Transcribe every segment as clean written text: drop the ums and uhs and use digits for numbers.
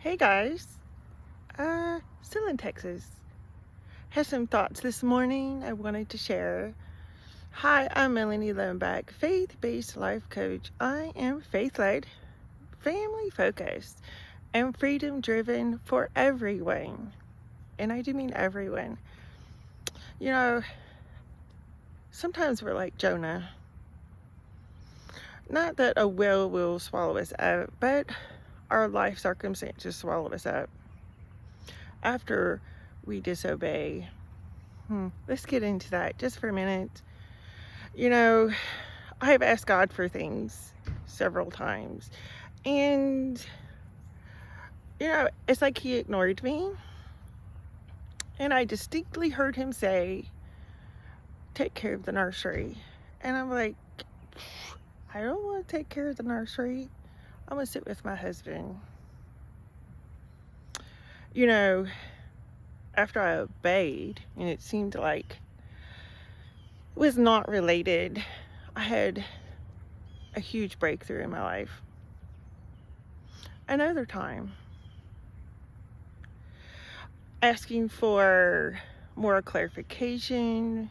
Hey guys, still in Texas. Have some thoughts this morning I wanted to share. Hi, I'm Melanie Lombach, faith-based life coach. I am faith-led, family-focused, and freedom-driven for everyone. And I do mean everyone. You know, sometimes we're like Jonah. Not that a whale will swallow us up, but our life circumstances swallow us up after we disobey. Let's get into that just for a minute. You know, I have asked God for things several times, and it's like He ignored me. And I distinctly heard Him say, "Take care of the nursery." And I'm like, I don't want to take care of the nursery. I'm going to sit with my husband. After I obeyed, and it seemed like it was not related, I had a huge breakthrough in my life. Another time, asking for more clarification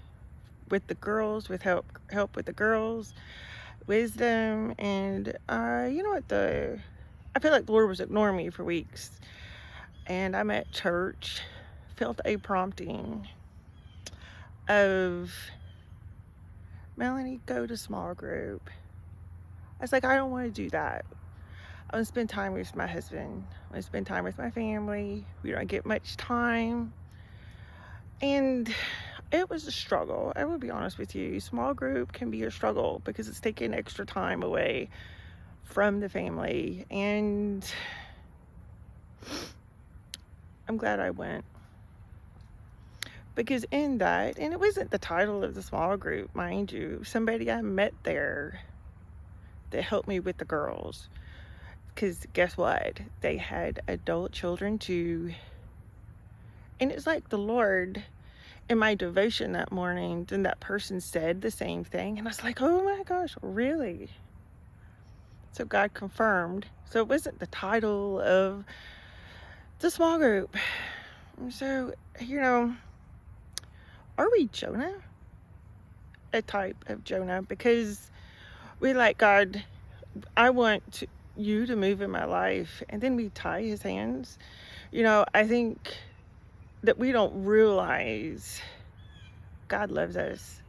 with the girls, with help with the girls, wisdom, and I feel like the Lord was ignoring me for weeks. And I'm at church, felt a prompting of, Melanie, go to small group. I was like, I don't want to do that. I want to spend time with my husband. I want to spend time with my family. We don't get much time. And it was a struggle. I will be honest with you. Small group can be a struggle because it's taking extra time away from the family. And I'm glad I went. Because in that, and it wasn't the title of the small group, mind you, somebody I met there that helped me with the girls. Because guess what? They had adult children too. And it's like the Lord, in my devotion that morning, then that person said the same thing. And I was like, oh my gosh, really? So God confirmed. So it wasn't the title of the small group. And so, are we Jonah? A type of Jonah? Because we like, God, I want you to move in my life. And then we tie his hands. I think that we don't realize God loves us.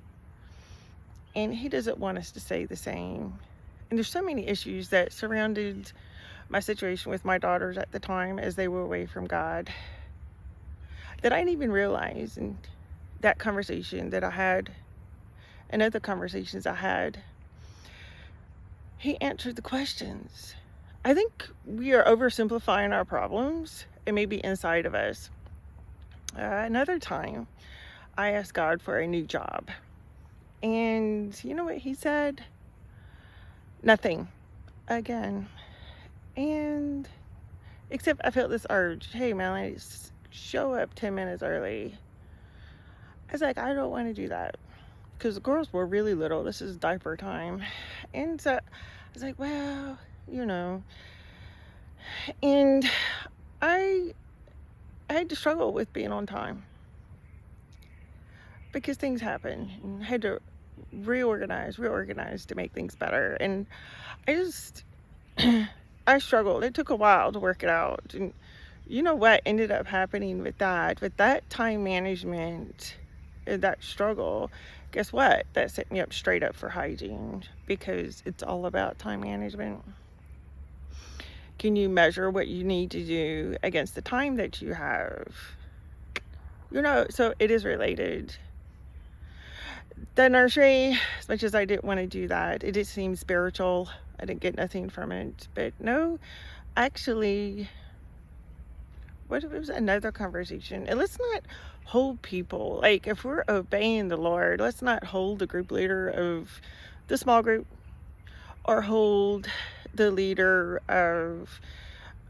And he doesn't want us to say the same. And there's so many issues that surrounded my situation with my daughters at the time as they were away from God that I didn't even realize. And that conversation that I had and other conversations I had, he answered the questions. I think we are oversimplifying our problems. It may be inside of us. Another time, I asked God for a new job. And you know what he said? Nothing. Again. And except I felt this urge. Hey, Melanie, show up 10 minutes early. I was like, I don't want to do that. Because the girls were really little. This is diaper time. And so I was like, well, And I had to struggle with being on time. Because things happen. And I had to reorganize to make things better. And I struggled. It took a while to work it out. And you know what ended up happening with that time management, that struggle, guess what? That set me up straight up for hygiene, because it's all about time management. Can you measure what you need to do against the time that you have? So it is related. The nursery, as much as I didn't want to do that, it just seemed spiritual. I didn't get nothing from it. But no, actually, what if it was another conversation? And let's not hold people. Like, if we're obeying the Lord, let's not hold the group leader of the small group or hold the leader of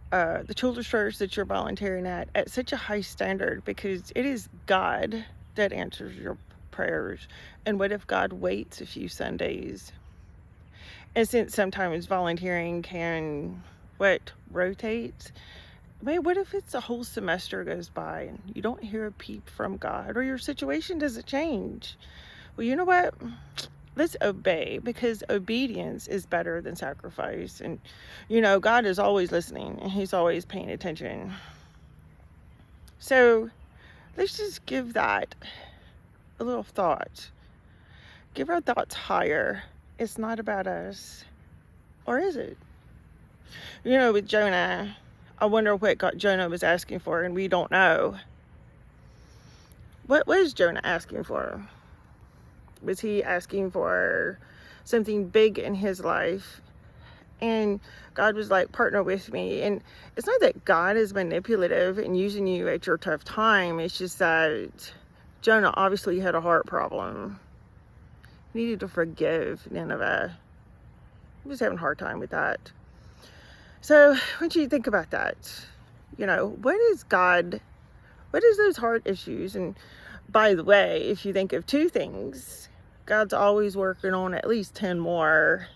the children's church that you're volunteering at such a high standard, because it is God that answers your prayers. And what if God waits a few Sundays? And since sometimes volunteering can rotate, Man, what if it's a whole semester goes by and you don't hear a peep from God, or your situation doesn't change? Well, you know what? Let's obey, because obedience is better than sacrifice. And, God is always listening and He's always paying attention. So let's just give that a little thought. Give our thoughts higher. It's not about us. Or is it? With Jonah, I wonder what God, Jonah was asking for, and we don't know. What was Jonah asking for? Was he asking for something big in his life? And God was like, partner with me. And it's not that God is manipulative and using you at your tough time. It's just that Jonah obviously had a heart problem. He needed to forgive Nineveh. He was having a hard time with that. So when you think about that, what is those heart issues? And by the way, if you think of 2 things, God's always working on at least 10 more.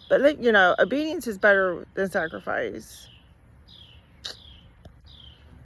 But obedience is better than sacrifice.